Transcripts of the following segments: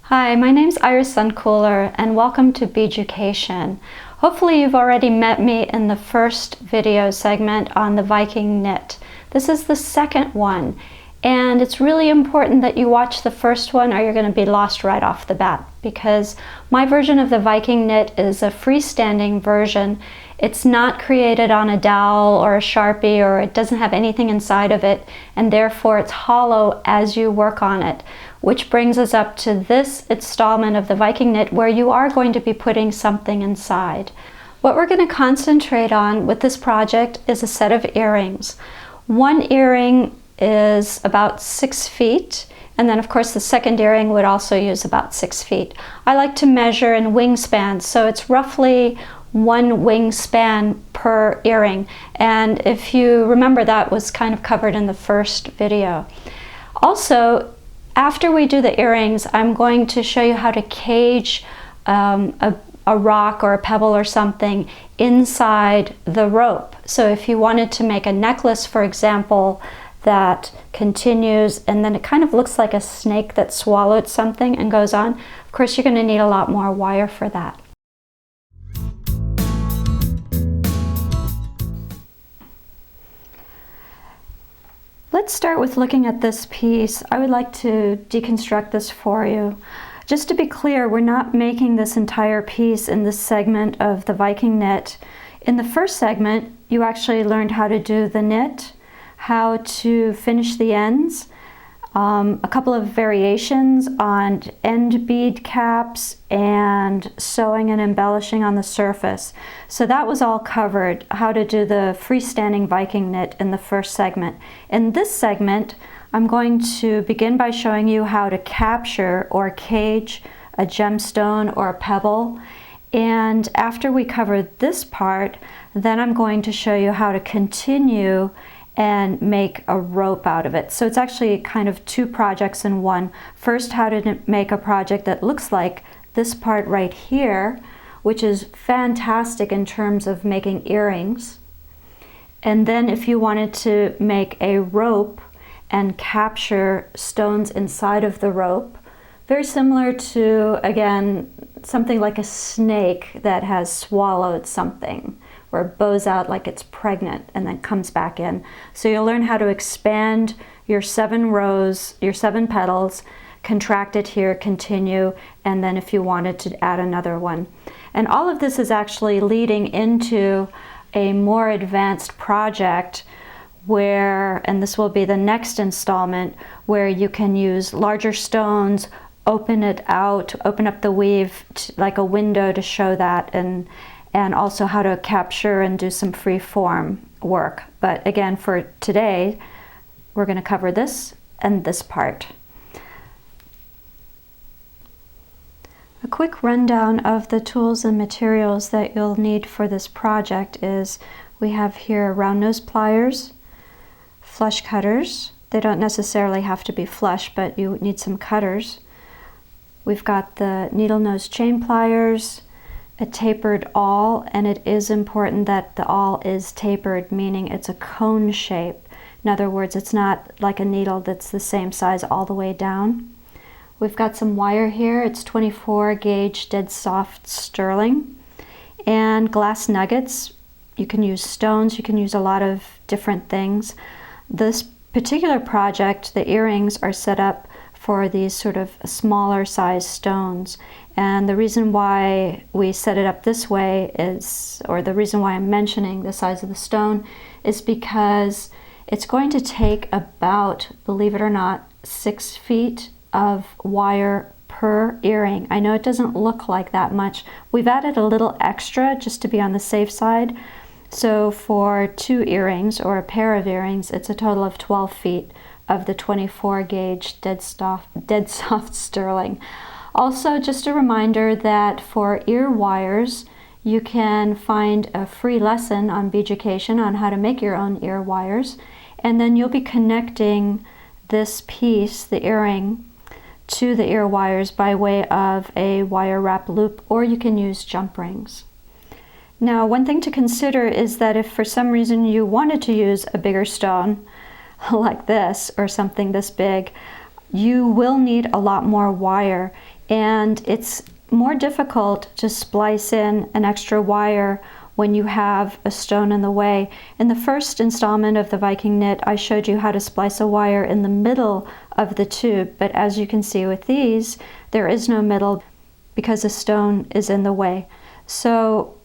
Hi, my name's Sandkuhler and welcome to Beaducation. Hopefully you've already met me in the first video segment on the Viking knit. This is the second one, and it's really important that you watch the first one or you're going to be lost right off the bat, because my version of the Viking knit is a freestanding version. It's not created on a dowel or a Sharpie, or it doesn't have anything inside of it, and therefore it's hollow as you work on it. Which brings us up to this installment of the Viking knit where you are going to be putting something inside. What we're going to concentrate on with this project is a set of earrings. One earring is about 6 feet, and then of course the second earring would also use about 6 feet. I like to measure in wingspans, so it's roughly 1 wingspan per earring, and if you remember, that was kind of covered in the first video. Also, after we do the earrings, I'm going to show you how to cage a rock or a pebble or something inside the rope. So if you wanted to make a necklace, for example, that continues and then it kind of looks like a snake that swallowed something and goes on, of course you're going to need a lot more wire for that. Let's start with looking at this piece. I would like to deconstruct this for you. Just to be clear, we're not making this entire piece in this segment of the Viking knit. In the first segment, you actually learned how to do the knit, how to finish the ends, a couple of variations on end bead caps and sewing and embellishing on the surface. So that was all covered, how to do the freestanding Viking knit in the first segment. In this segment, I'm going to begin by showing you how to capture or cage a gemstone or a pebble. And after we cover this part, then I'm going to show you how to continue and make a rope out of it. So it's actually kind of 2 projects in one. First, how to make a project that looks like this part right here, which is fantastic in terms of making earrings. And then if you wanted to make a rope and capture stones inside of the rope, very similar to, again, something like a snake that has swallowed something, where it bows out like it's pregnant and then comes back in. So you'll learn how to expand your 7 rows, your 7 petals, contract it here, continue, and then if you wanted to add another one. And all of this is actually leading into a more advanced project where, and this will be the next installment, where you can use larger stones, open it out, open up the weave like a window to show that, and also how to capture and do some free form work. But again, for today, we're going to cover this and this part. A quick rundown of the tools and materials that you'll need for this project is we have here round nose pliers, flush cutters. They don't necessarily have to be flush, but you need some cutters. We've got the needle nose chain pliers, a tapered awl, and it is important that the awl is tapered, meaning it's a cone shape. In other words, it's not like a needle that's the same size all the way down. We've got some wire here. It's 24 gauge dead soft sterling, and glass nuggets. You can use stones, you can use a lot of different things. This particular project, the earrings are set up for these sort of smaller size stones. And the reason why we set it up this way is, or the reason why I'm mentioning the size of the stone, is because it's going to take about, believe it or not, 6 feet of wire per earring. I know it doesn't look like that much. We've added a little extra just to be on the safe side. So for 2 earrings or a pair of earrings, it's a total of 12 feet of the 24 gauge dead soft sterling. Also, just a reminder that for ear wires, you can find a free lesson on Beaducation on how to make your own ear wires, and then you'll be connecting this piece, the earring, to the ear wires by way of a wire wrap loop, or you can use jump rings. Now, one thing to consider is that if for some reason you wanted to use a bigger stone like this or something this big, you will need a lot more wire, and it's more difficult to splice in an extra wire when you have a stone in the way. In the first installment of the Viking knit, I showed you how to splice a wire in the middle of the tube, but as you can see with these, there is no middle because a stone is in the way. So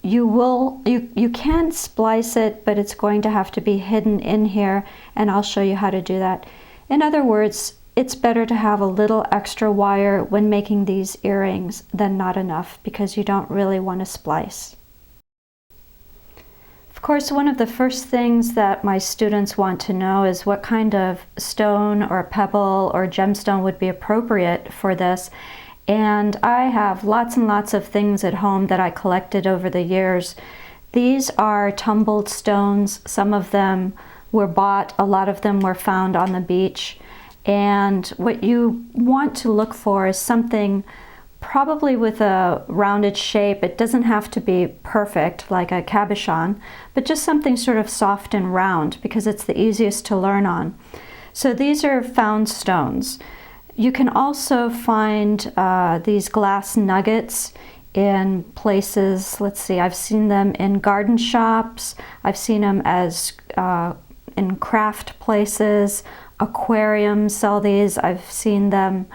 you can splice it, but it's going to have to be hidden in here, and I'll show you how to do that. In other words, it's better to have a little extra wire when making these earrings than not enough, because you don't really want to splice. Of course, one of the first things that my students want to know is what kind of stone or pebble or gemstone would be appropriate for this. And I have lots and lots of things at home that I collected over the years. These are tumbled stones. Some of them were bought, a lot of them were found on the beach. And what you want to look for is something probably with a rounded shape. It doesn't have to be perfect like a cabochon, but just something sort of soft and round, because it's the easiest to learn on. So these are found stones. You can also find these glass nuggets in places. Let's see, I've seen them in garden shops. I've seen them as in craft places. Aquariums sell these. I've seen them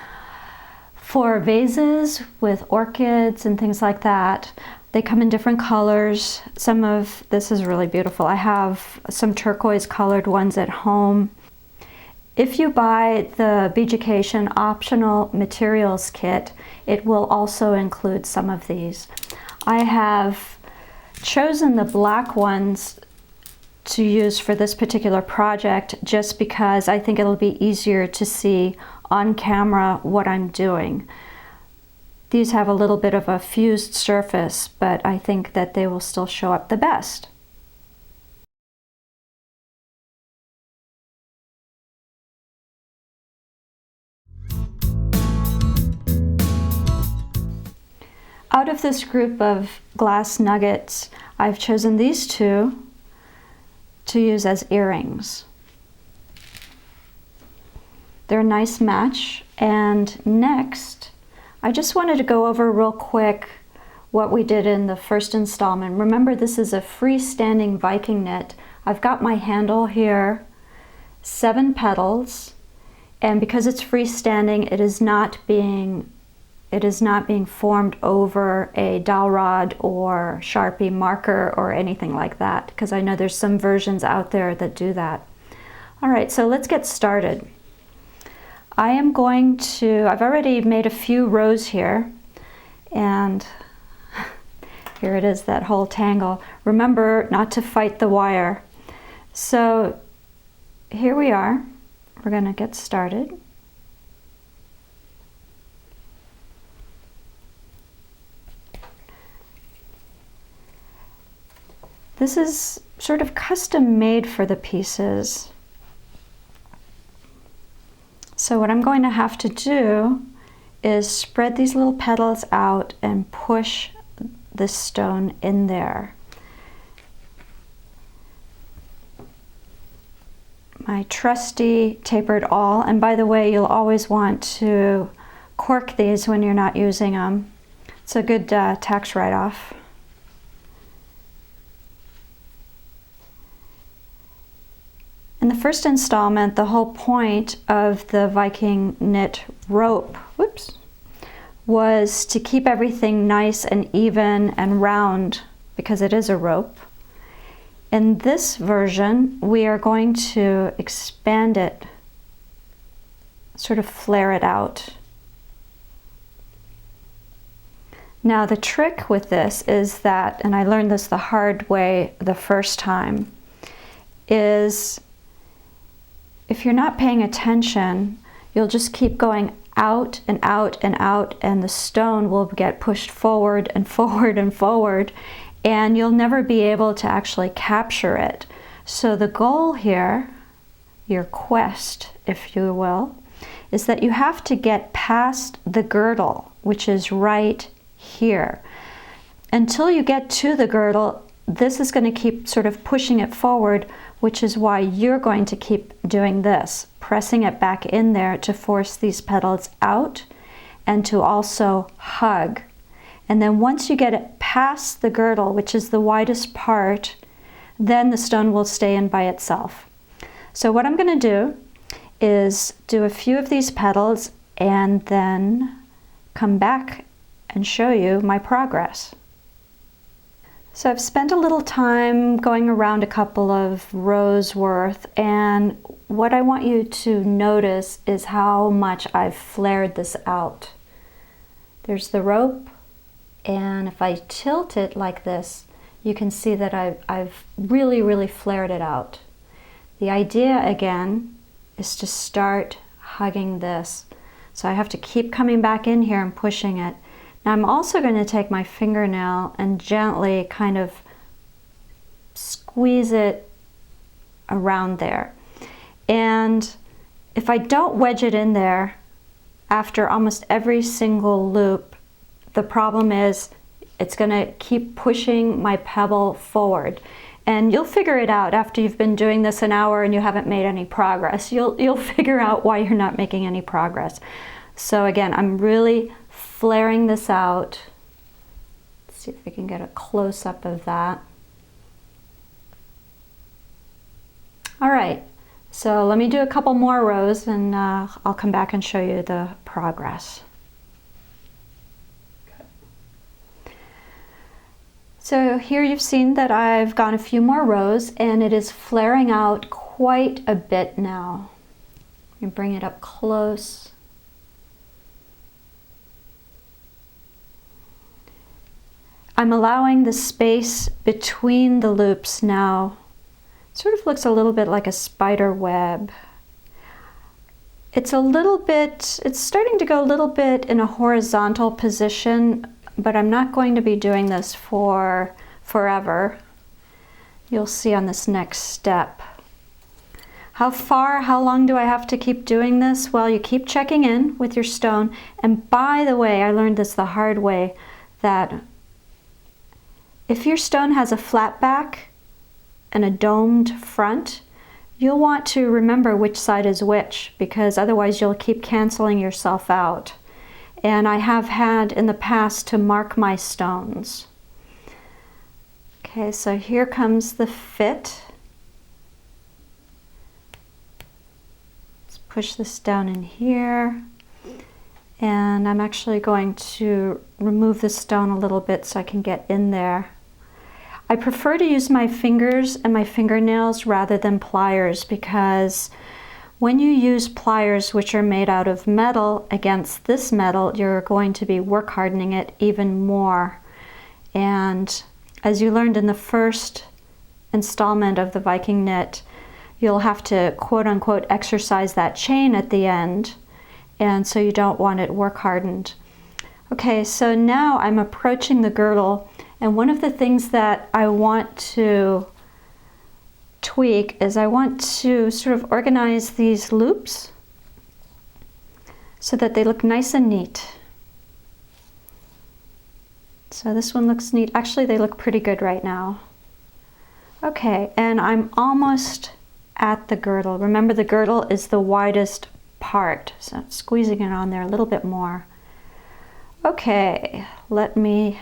for vases with orchids and things like that. They come in different colors. Some of this is really beautiful. I have some turquoise colored ones at home. If you buy the Beaducation optional materials kit, it will also include some of these. I have chosen the black ones to use for this particular project just because I think it'll be easier to see on camera what I'm doing. These have a little bit of a fused surface, but I think that they will still show up the best. Out of this group of glass nuggets, I've chosen these two to use as earrings. They're a nice match. And next, I just wanted to go over real quick what we did in the first installment. Remember, this is a freestanding Viking knit. I've got my handle here, 7 petals, and because it's freestanding, it is not being formed over a dowel rod or Sharpie marker or anything like that, because I know there's some versions out there that do that. All right, so let's get started. I've already made a few rows here, and here it is, that whole tangle. Remember not to fight the wire. So here we are. We're going to get started. This is sort of custom made for the pieces. So what I'm going to have to do is spread these little petals out and push this stone in there. My trusty tapered awl, and by the way, you'll always want to cork these when you're not using them. It's a good tax write-off. In the first installment, the whole point of the Viking knit rope, was to keep everything nice and even and round, because it is a rope. In this version, we are going to expand it, sort of flare it out. Now the trick with this is that, and I learned this the hard way the first time, is if you're not paying attention, you'll just keep going out and out and out, and the stone will get pushed forward and forward and forward, and you'll never be able to actually capture it. So the goal here, your quest, if you will, is that you have to get past the girdle, which is right here. Until you get to the girdle, this is going to keep sort of pushing it forward, which is why you're going to keep doing this. pressing it back in there to force these petals out and to also hug. And then once you get it past the girdle, which is the widest part, then the stone will stay in by itself. So what I'm going to do is do a few of these petals and then come back and show you my progress. So I've spent a little time going around a couple of rows worth, and what I want you to notice is how much I've flared this out. There's the rope, and if I tilt it like this, you can see that I've really flared it out. The idea again is to start hugging this. So I have to keep coming back in here and pushing it. Now I'm also going to take my fingernail and gently kind of squeeze it around there. And if I don't wedge it in there after almost every single loop, the problem is it's going to keep pushing my pebble forward. And you'll figure it out after you've been doing this an hour and you haven't made any progress. You'll figure out why you're not making any progress. So again, I'm really flaring this out. Let's see if we can get a close-up of that. All right, so let me do a couple more rows and I'll come back and show you the progress. So here you've seen that I've gone a few more rows and it is flaring out quite a bit now. You bring it up close. I'm allowing the space between the loops now. It sort of looks a little bit like a spider web. It's starting to go a little bit in a horizontal position, but I'm not going to be doing this for forever. You'll see on this next step. How long do I have to keep doing this? Well, you keep checking in with your stone. And by the way, I learned this the hard way, that if your stone has a flat back and a domed front, you'll want to remember which side is which, because otherwise you'll keep canceling yourself out. And I have had in the past to mark my stones. Okay, so here comes the fit. Let's push this down in here. And I'm actually going to remove the stone a little bit so I can get in there. I prefer to use my fingers and my fingernails rather than pliers, because when you use pliers which are made out of metal against this metal, you're going to be work hardening it even more. And as you learned in the first installment of the Viking knit, you'll have to quote unquote exercise that chain at the end, and so you don't want it work hardened. Okay, so now I'm approaching the girdle, and one of the things that I want to tweak is I want to sort of organize these loops so that they look nice and neat. So this one looks neat. Actually, they look pretty good right now. Okay, and I'm almost at the girdle. Remember, the girdle is the widest part, so I'm squeezing it on there a little bit more. Okay, let me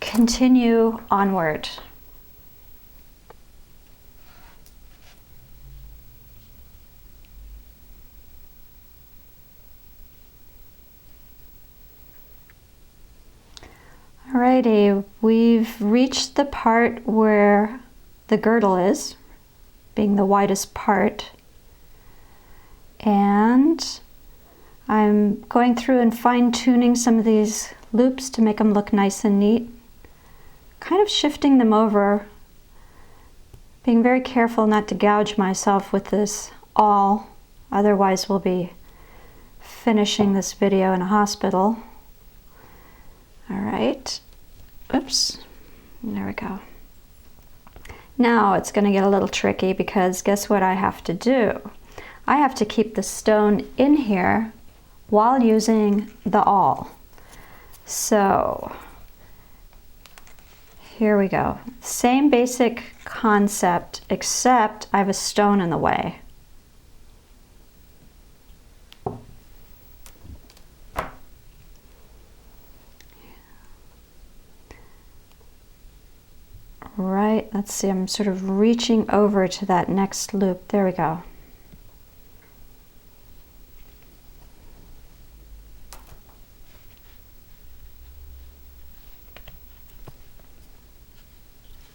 continue onward. Alrighty, we've reached the part where the girdle is, being the widest part, and I'm going through and fine-tuning some of these loops to make them look nice and neat, kind of shifting them over, being very careful not to gouge myself with this awl, otherwise we'll be finishing this video in a hospital. All right, oops, there we go. Now it's going to get a little tricky, because guess what I have to do? I have to keep the stone in here while using the awl. So here we go. Same basic concept, except I have a stone in the way. right, let's see, I'm sort of reaching over to that next loop. There we go.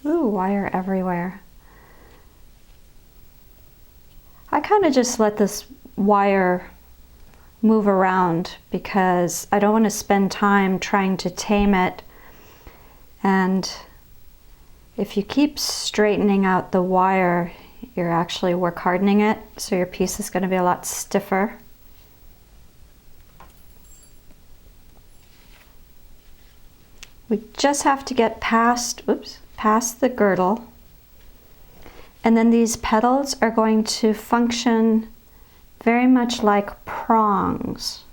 Ooh, wire everywhere. I kind of just let this wire move around because I don't want to spend time trying to tame it. And if you keep straightening out the wire, you're actually work hardening it, so your piece is going to be a lot stiffer. We just have to get past, oops, past the girdle. And then these petals are going to function very much like prongs.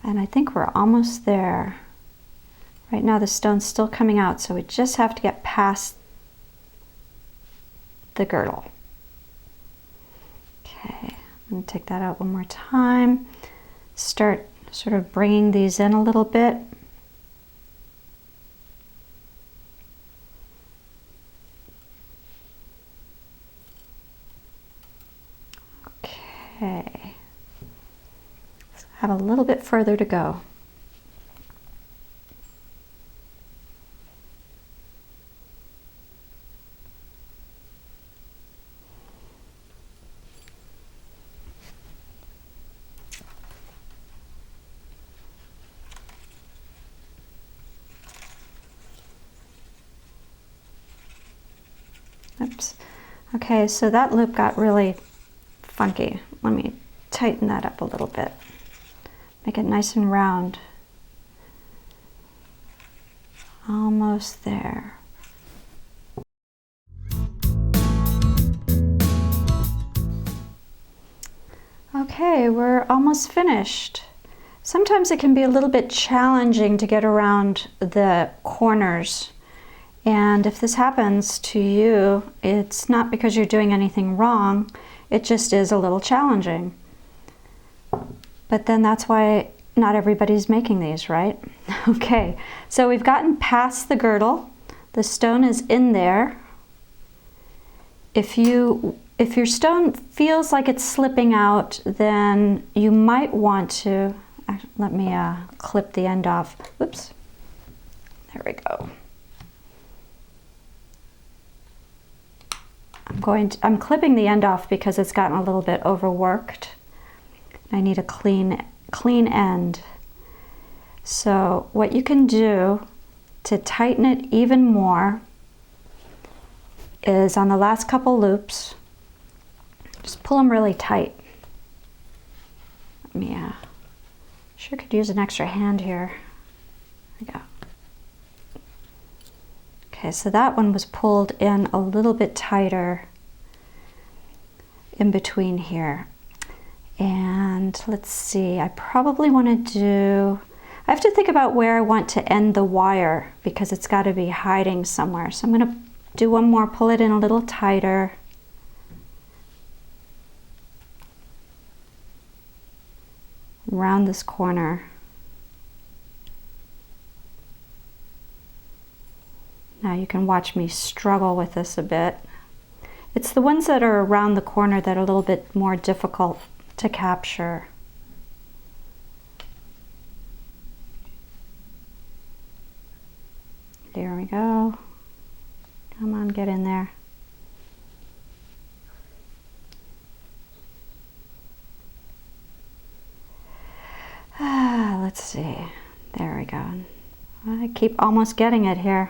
And I think we're almost there. Right now the stone's still coming out, so we just have to get past the girdle. Okay, I'm going to take that out one more time. Start sort of bringing these in a little bit. Okay, so I have a little bit further to go. Oops. Okay, so that loop got really funky. Let me tighten that up a little bit. Make it nice and round. Almost there. Okay, we're almost finished. Sometimes it can be a little bit challenging to get around the corners. And if this happens to you, it's not because you're doing anything wrong, it just is a little challenging. But then that's why not everybody's making these, right? Okay, so we've gotten past the girdle. The stone is in there. If your stone feels like it's slipping out, then you might want to, let me clip the end off. Whoops, there we go. I'm clipping the end off because it's gotten a little bit overworked. I need a clean end. So what you can do to tighten it even more is on the last couple loops, just pull them really tight. Let me, sure could use an extra hand here. There we go. Okay, so that one was pulled in a little bit tighter in between here. And let's see, I probably want to do, I have to think about where I want to end the wire because it's got to be hiding somewhere. So I'm going to do one more, pull it in a little tighter. Around this corner. Now you can watch me struggle with this a bit. It's the ones that are around the corner that are a little bit more difficult to capture. There we go. Come on, get in there. Let's see. There we go. I keep almost getting it here.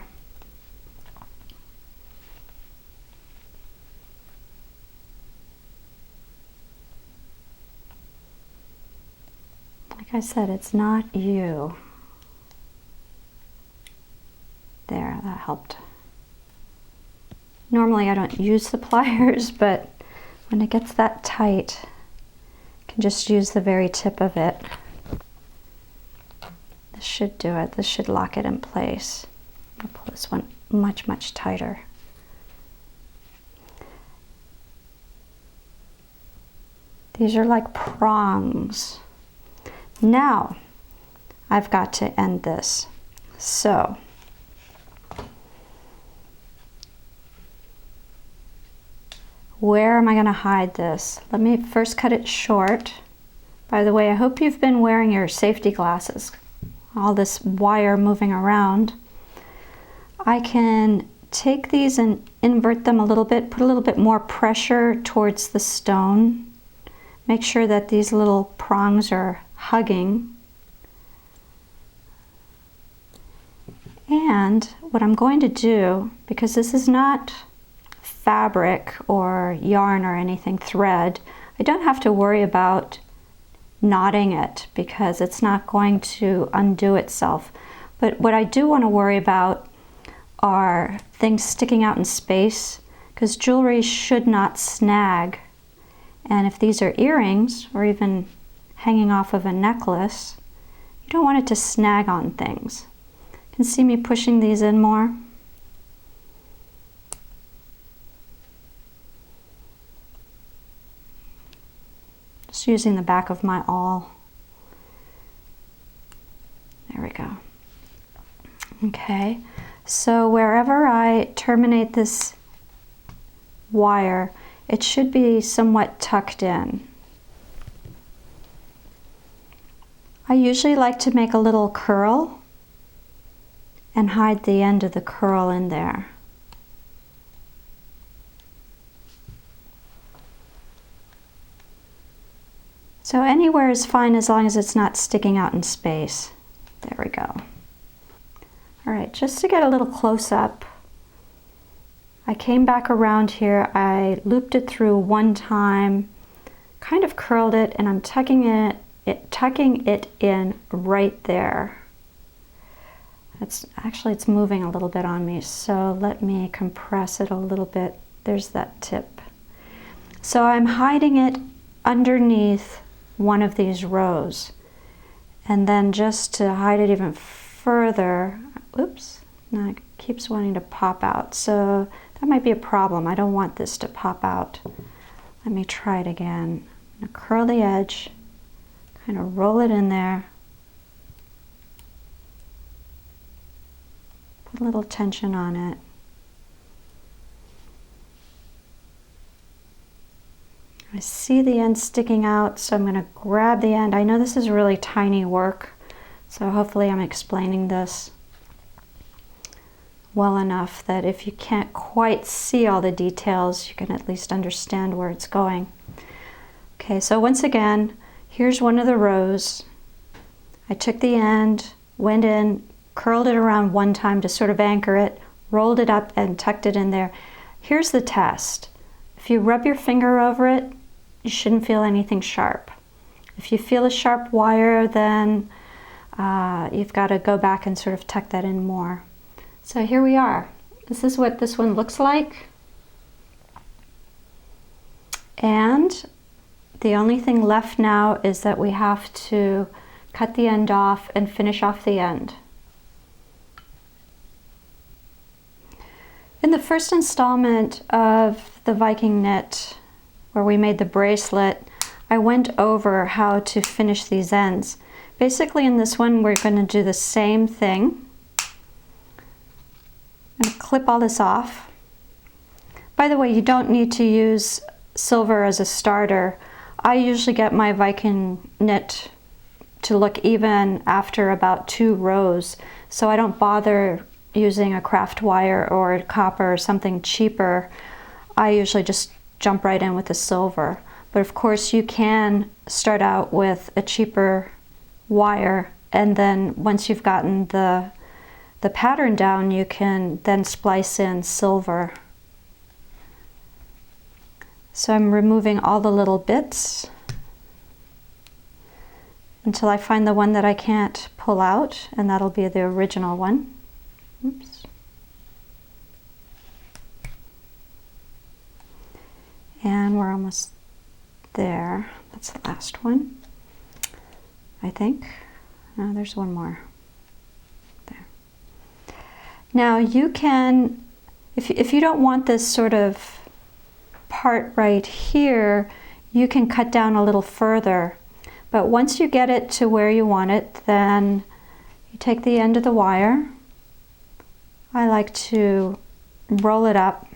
Like I said, it's not you. There, that helped. Normally I don't use the pliers, but when it gets that tight, I can just use the very tip of it. This should do it. This should lock it in place. I'll pull this one much, much tighter. These are like prongs. Now, I've got to end this. So where am I going to hide this? Let me first cut it short. By the way, I hope you've been wearing your safety glasses. All this wire moving around. I can take these and invert them a little bit, put a little bit more pressure towards the stone. Make sure that these little prongs are hugging. And what I'm going to do, because this is not fabric or yarn or anything, thread, I don't have to worry about knotting it because it's not going to undo itself. But what I do want to worry about are things sticking out in space, because jewelry should not snag. And if these are earrings or even hanging off of a necklace, you don't want it to snag on things. You can see me pushing these in more. Just using the back of my awl. There we go. Okay, so wherever I terminate this wire, it should be somewhat tucked in. I usually like to make a little curl and hide the end of the curl in there. So anywhere is fine as long as it's not sticking out in space. There we go. All right, just to get a little close up, I came back around here, I looped it through one time, kind of curled it, and I'm tucking it in right there. It's moving a little bit on me, so let me compress it a little bit. There's that tip. So I'm hiding it underneath one of these rows, and then just to hide it even further, oops, now it keeps wanting to pop out, so that might be a problem. I don't want this to pop out. Let me try it again. I'm gonna curl the edge, kind of roll it in there, put a little tension on it. I see the end sticking out, so I'm going to grab the end. I know this is really tiny work, so hopefully I'm explaining this well enough that if you can't quite see all the details, you can at least understand where it's going. Okay, so once again, here's one of the rows. I took the end, went in, curled it around one time to sort of anchor it, rolled it up and tucked it in there. Here's the test. If you rub your finger over it, you shouldn't feel anything sharp. If you feel a sharp wire, then you've got to go back and sort of tuck that in more. So here we are. This is what this one looks like. And the only thing left now is that we have to cut the end off and finish off the end. In the first installment of the Viking Knit, where we made the bracelet, I went over how to finish these ends. Basically in this one we're going to do the same thing. I'm going to clip all this off. By the way, you don't need to use silver as a starter. I usually get my Viking Knit to look even after about 2 rows, so I don't bother using a craft wire or copper or something cheaper. I usually just jump right in with the silver. But of course you can start out with a cheaper wire, and then once you've gotten the pattern down, you can then splice in silver. So I'm removing all the little bits until I find the one that I can't pull out, and that'll be the original one. Oops. And we're almost there. That's the last one, I think. No, there's one more. There. Now you can, if you don't want this sort of part right here, you can cut down a little further. But once you get it to where you want it, then You take the end of the wire. I like to roll it up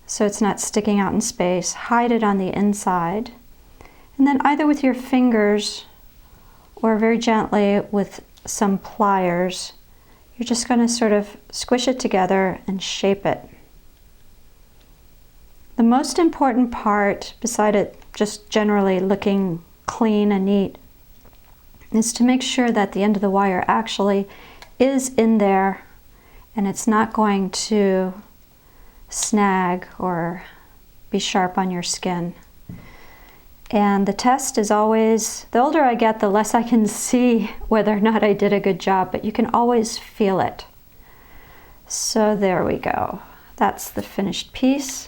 so it's not sticking out in space. Hide it on the inside. And then either with your fingers or very gently with some pliers, you're just going to sort of squish it together and shape it. The most important part, beside it just generally looking clean and neat, is to make sure that the end of the wire actually is in there and it's not going to snag or be sharp on your skin. And the test is always, the older I get, the less I can see whether or not I did a good job, but you can always feel it. So there we go. That's the finished piece.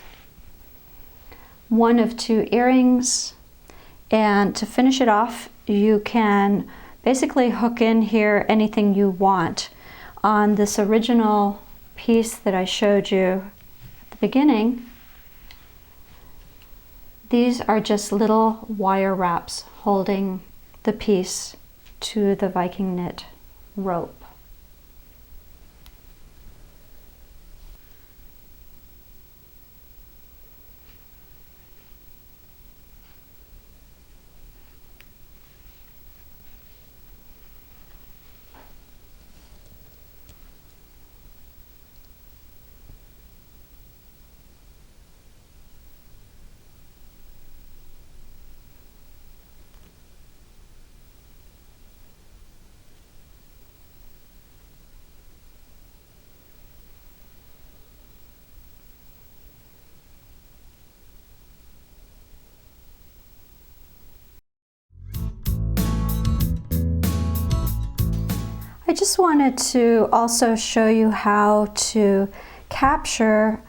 One of two earrings. And to finish it off, you can basically hook in here anything you want. On this original piece that I showed you at the beginning, these are just little wire wraps holding the piece to the Viking knit rope. I just wanted to also show you how to capture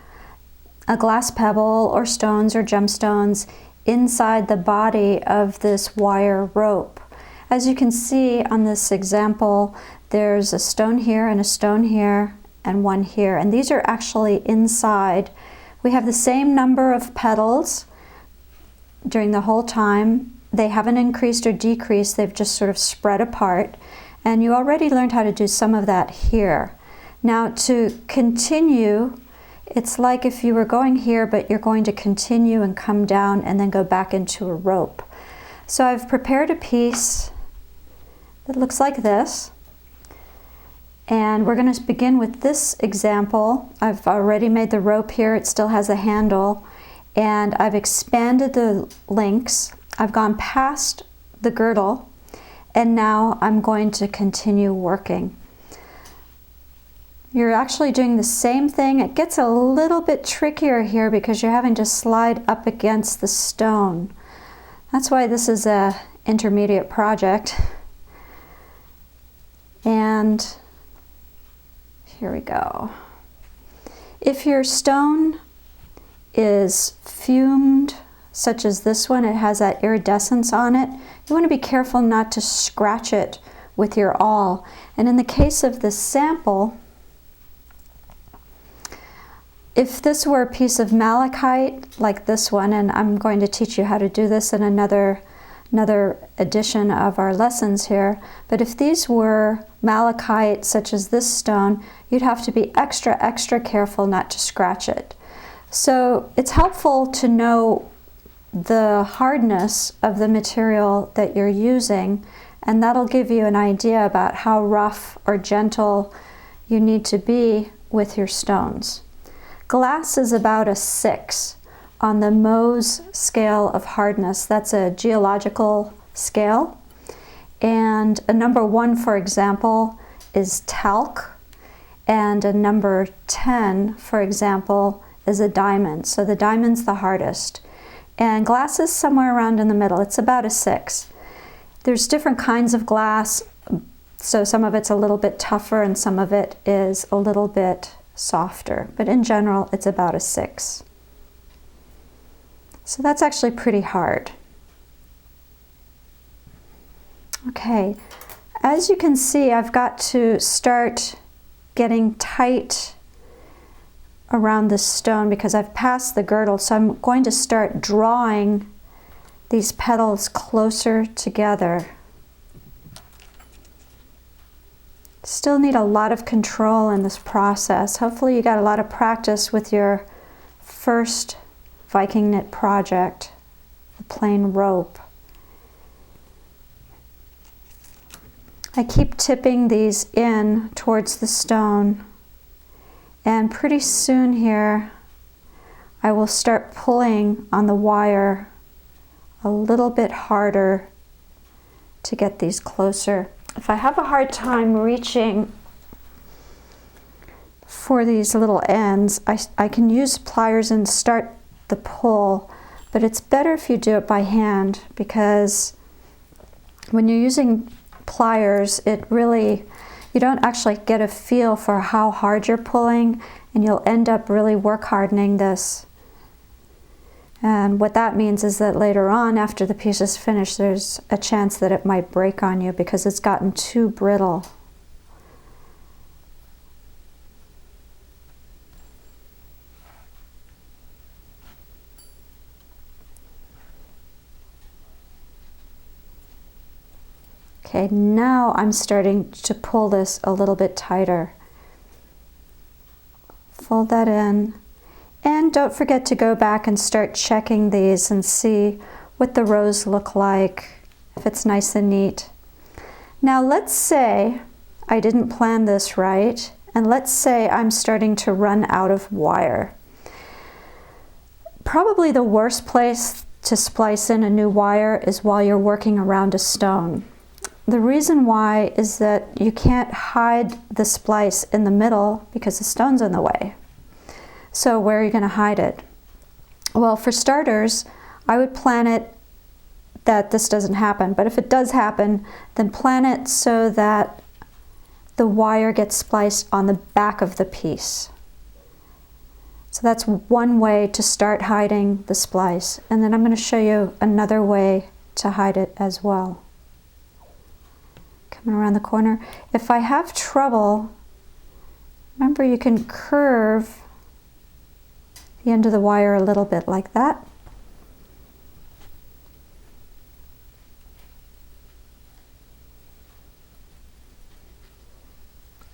a glass pebble or stones or gemstones inside the body of this wire rope. As you can see on this example, there's a stone here and a stone here and one here, and these are actually inside. We have the same number of petals during the whole time. They haven't increased or decreased, they've just sort of spread apart. And you already learned how to do some of that here. Now to continue, it's like if you were going here, but you're going to continue and come down and then go back into a rope. So I've prepared a piece that looks like this. And we're going to begin with this example. I've already made the rope here. It still has a handle. And I've expanded the links. I've gone past the girdle. And now I'm going to continue working. You're actually doing the same thing. It gets a little bit trickier here because you're having to slide up against the stone. That's why this is an intermediate project. And here we go. If your stone is fumed, such as this one, it has that iridescence on it, you want to be careful not to scratch it with your awl. And in the case of this sample, if this were a piece of malachite like this one, and I'm going to teach you how to do this in another edition of our lessons here, but if these were malachite such as this stone, you'd have to be extra careful not to scratch it. So it's helpful to know the hardness of the material that you're using, and that'll give you an idea about how rough or gentle you need to be with your stones. Glass is about a 6 on the Mohs scale of hardness. That's a geological scale. And a number 1, for example, is talc, and a number 10, for example, is a diamond. So the diamond's the hardest. And glass is somewhere around in the middle. It's about a 6. There's different kinds of glass, so some of it's a little bit tougher and some of it is a little bit softer. But in general, it's about a 6. So that's actually pretty hard. Okay, as you can see, I've got to start getting tight around this stone because I've passed the girdle, so I'm going to start drawing these petals closer together. Still need a lot of control in this process. Hopefully you got a lot of practice with your first Viking knit project, the plain rope. I keep tipping these in towards the stone, and pretty soon here I will start pulling on the wire a little bit harder to get these closer. If I have a hard time reaching for these little ends, I can use pliers and start the pull, but it's better if you do it by hand, because when you're using pliers, you don't actually get a feel for how hard you're pulling, and you'll end up really work hardening this. And what that means is that later on, after the piece is finished, there's a chance that it might break on you because it's gotten too brittle. Okay, now I'm starting to pull this a little bit tighter. Fold that in. And don't forget to go back and start checking these and see what the rows look like, if it's nice and neat. Now let's say I didn't plan this right, and let's say I'm starting to run out of wire. Probably the worst place to splice in a new wire is while you're working around a stone. The reason why is that you can't hide the splice in the middle because the stone's in the way. So where are you going to hide it? Well, for starters, I would plan it that this doesn't happen. But if it does happen, then plan it so that the wire gets spliced on the back of the piece. So that's one way to start hiding the splice. And then I'm going to show you another way to hide it as well. Coming around the corner. If I have trouble, remember you can curve the end of the wire a little bit like that.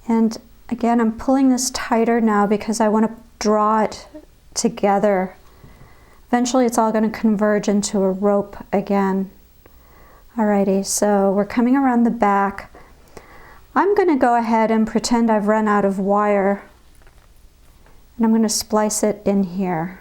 And again, I'm pulling this tighter now because I want to draw it together. Eventually it's all going to converge into a rope again. Alrighty, so we're coming around the back. I'm going to go ahead and pretend I've run out of wire. And I'm going to splice it in here.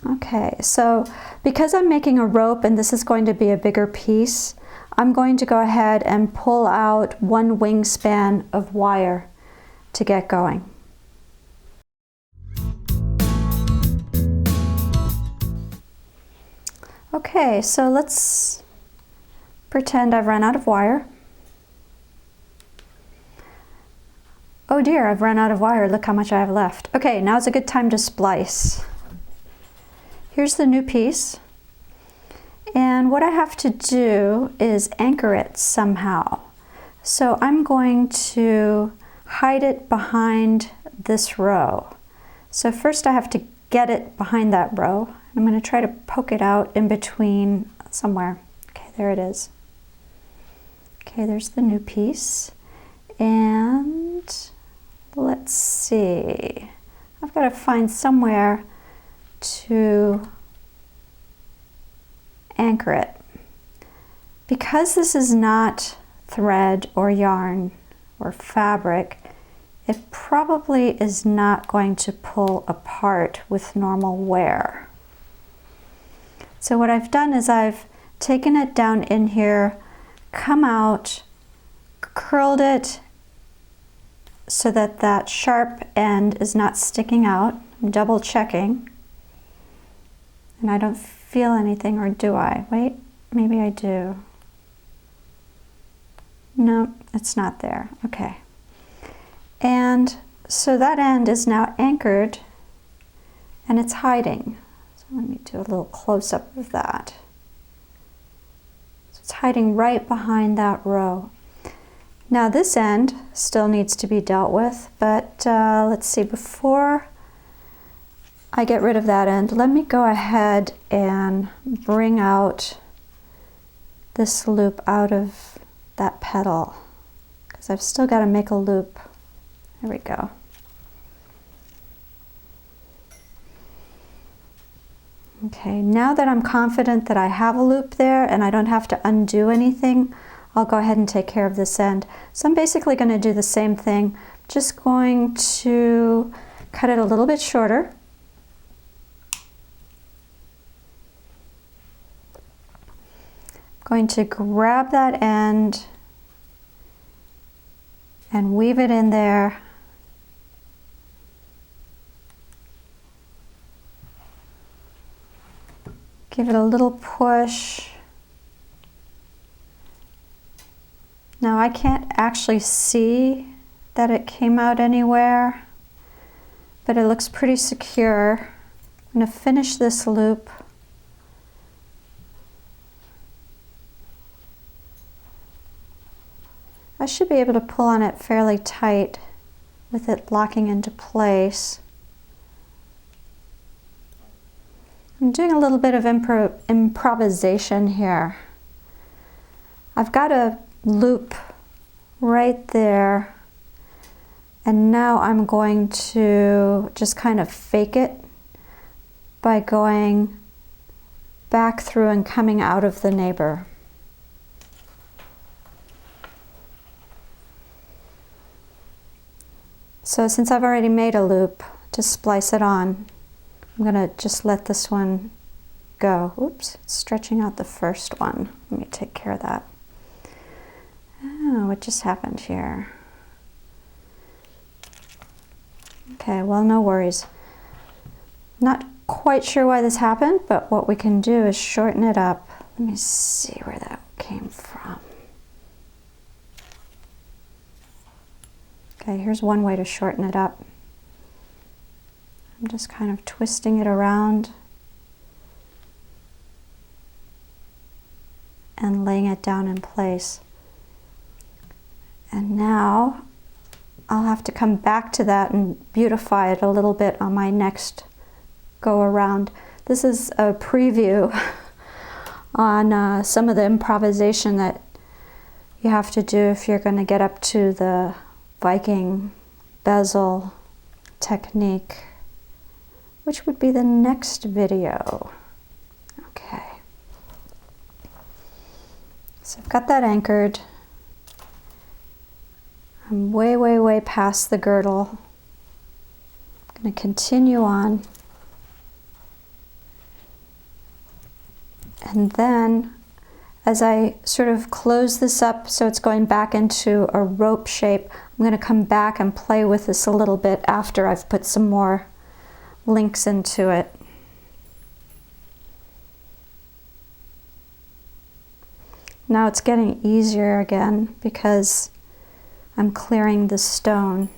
Okay, so because I'm making a rope and this is going to be a bigger piece, I'm going to go ahead and pull out one wingspan of wire to get going. Okay, so let's pretend I've run out of wire. Oh dear, I've run out of wire. Look how much I have left. Okay, now it's a good time to splice. Here's the new piece. And what I have to do is anchor it somehow. So I'm going to hide it behind this row. So first I have to get it behind that row. I'm going to try to poke it out in between somewhere. Okay, there it is. Okay, there's the new piece. And let's see. I've got to find somewhere to anchor it. Because this is not thread or yarn or fabric, it probably is not going to pull apart with normal wear. So what I've done is I've taken it down in here, come out, curled it so that that sharp end is not sticking out. I'm double checking. And I don't feel anything, or do I? Wait, maybe I do. No, it's not there. Okay. And so that end is now anchored and it's hiding. So let me do a little close-up of that. So it's hiding right behind that row. Now this end still needs to be dealt with, but let's see, before I get rid of that end, let me go ahead and bring out this loop out of that petal. because I've still got to make a loop. There we go. Okay, now that I'm confident that I have a loop there and I don't have to undo anything, I'll go ahead and take care of this end. So I'm basically going to do the same thing, just going to cut it a little bit shorter. Going to grab that end and weave it in there. Give it a little push. Now I can't actually see that it came out anywhere, but it looks pretty secure. I'm going to finish this loop. I should be able to pull on it fairly tight with it locking into place. I'm doing a little bit of improvisation here. I've got a loop right there, and now I'm going to just kind of fake it by going back through and coming out of the neighbor. So since I've already made a loop, to splice it on, I'm going to just let this one go. Oops, it's stretching out the first one. Let me take care of that. Oh, what just happened here? Okay, well, no worries. Not quite sure why this happened, but what we can do is shorten it up. Let me see where that came from. Okay, here's one way to shorten it up. I'm just kind of twisting it around and laying it down in place. And now I'll have to come back to that and beautify it a little bit on my next go around. This is a preview on some of the improvisation that you have to do if you're going to get up to the Viking bezel technique, which would be the next video. Okay. So I've got that anchored. I'm way, way, way past the girdle. I'm going to continue on. And then as I sort of close this up so it's going back into a rope shape, I'm going to come back and play with this a little bit after I've put some more links into it. Now it's getting easier again because I'm clearing the stone.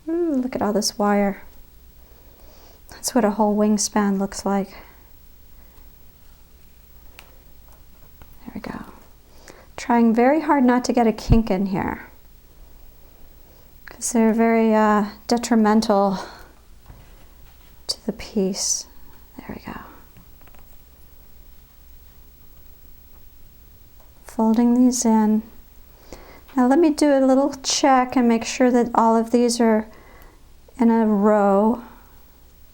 Ooh, look at all this wire. That's what a whole wingspan looks like. There we go. Trying very hard not to get a kink in here, because they're very detrimental to the piece. There we go. Folding these in. Now let me do a little check and make sure that all of these are in a row.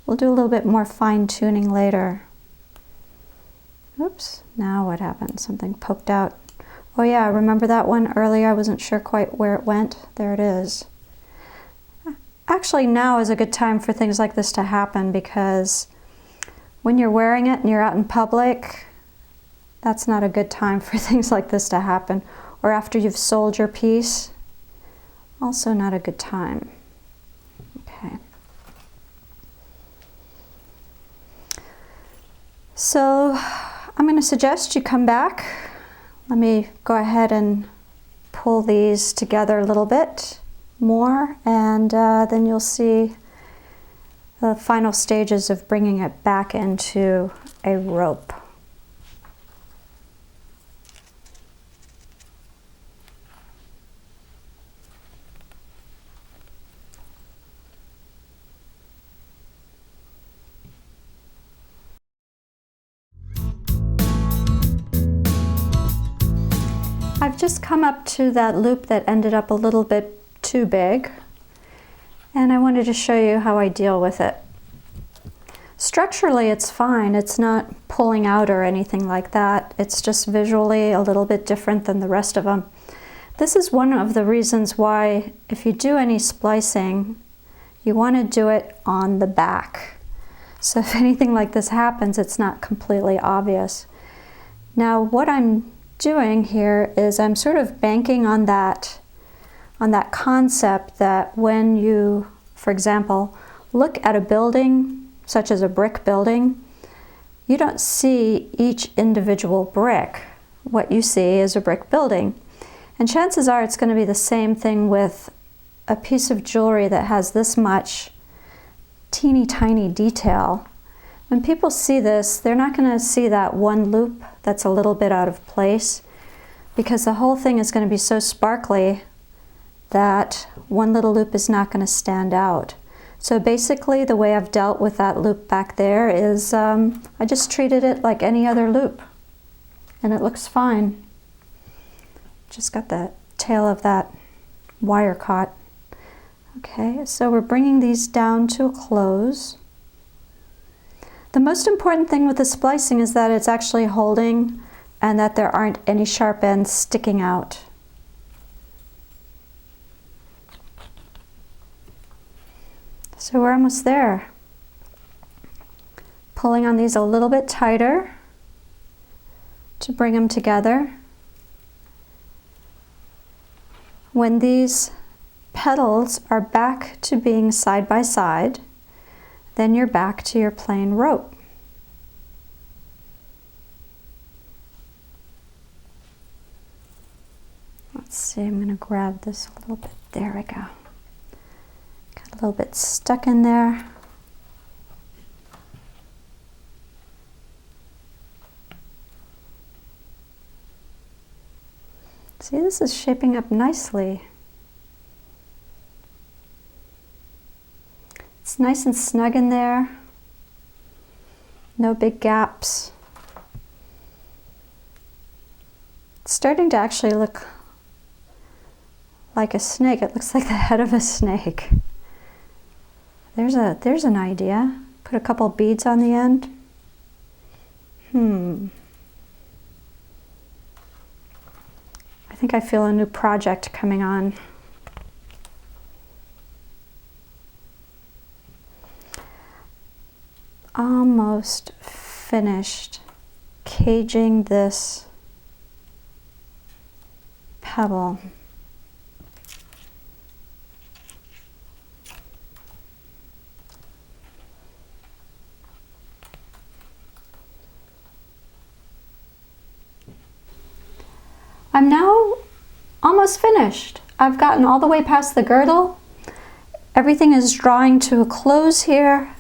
We'll do a little bit more fine tuning later. Oops, now what happened? Something poked out. Oh yeah, remember that one earlier? I wasn't sure quite where it went. There it is. Actually, now is a good time for things like this to happen, because when you're wearing it and you're out in public, that's not a good time for things like this to happen. Or after you've sold your piece, also not a good time. Okay. So I'm going to suggest you come back. Let me go ahead and pull these together a little bit more, and then you'll see the final stages of bringing it back into a rope. just come up to that loop that ended up a little bit too big, and I wanted to show you how I deal with it. Structurally, it's fine. It's not pulling out or anything like that. It's just visually a little bit different than the rest of them. This is one of the reasons why, if you do any splicing, you want to do it on the back. So if anything like this happens, it's not completely obvious. Now, what I'm doing here is I'm sort of banking on that concept that when you, for example, look at a building, such as a brick building, you don't see each individual brick. What you see is a brick building. And chances are it's going to be the same thing with a piece of jewelry that has this much teeny tiny detail. When people see this, they're not going to see that one loop that's a little bit out of place, because the whole thing is going to be so sparkly that one little loop is not going to stand out. So basically the way I've dealt with that loop back there is I just treated it like any other loop, and it looks fine. Just got the tail of that wire caught. Okay, so we're bringing these down to a close. The most important thing with the splicing is that it's actually holding and that there aren't any sharp ends sticking out. So we're almost there. Pulling on these a little bit tighter to bring them together. When these petals are back to being side by side, then you're back to your plain rope. Let's see, I'm going to grab this a little bit. There we go. Got a little bit stuck in there. See, this is shaping up nicely. It's nice and snug in there. No big gaps. It's starting to actually look like a snake. It looks like the head of a snake. There's an idea. Put a couple beads on the end. I think I feel a new project coming on. Almost finished caging this pebble. I'm now almost finished. I've gotten all the way past the girdle. Everything is drawing to a close here.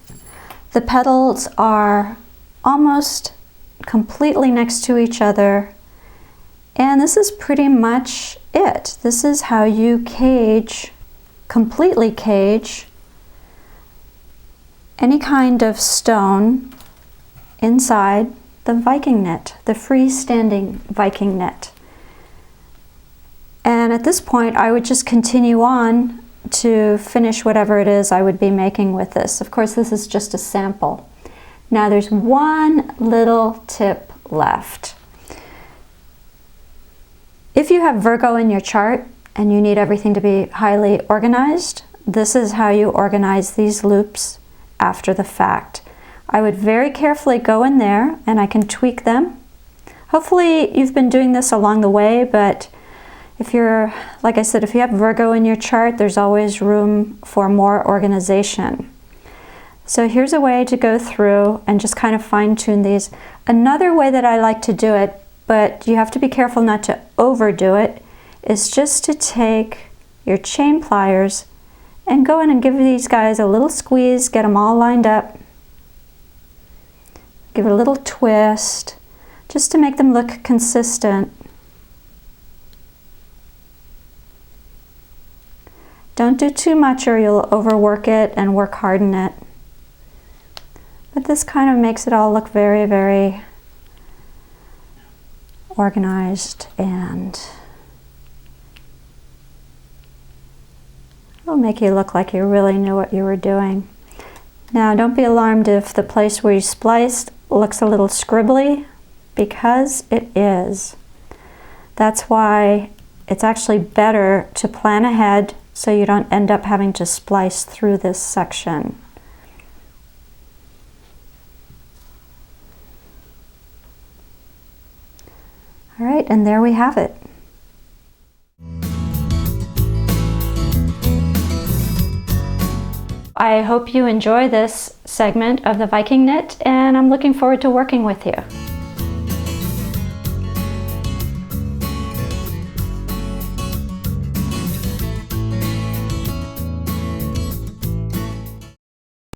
The petals are almost completely next to each other. And this is pretty much it. This is how you cage, completely cage, any kind of stone inside the Viking knit, the freestanding Viking knit. And at this point, I would just continue on to finish whatever it is I would be making with this. Of course, this is just a sample. Now there's one little tip left. If you have Virgo in your chart and you need everything to be highly organized, this is how you organize these loops after the fact. I would very carefully go in there and I can tweak them. Hopefully you've been doing this along the way, but if you're, like I said, if you have Virgo in your chart, there's always room for more organization. So here's a way to go through and just kind of fine-tune these. Another way that I like to do it, but you have to be careful not to overdo it, is just to take your chain pliers and go in and give these guys a little squeeze, get them all lined up. Give it a little twist, just to make them look consistent. Don't do too much or you'll overwork it and work hard in it. But this kind of makes it all look very, very organized and It'll make you look like you really knew what you were doing. Now, don't be alarmed if the place where you spliced looks a little scribbly, because it is. That's why it's actually better to plan ahead so you don't end up having to splice through this section. All right, and there we have it. I hope you enjoy this segment of the Viking knit, and I'm looking forward to working with you.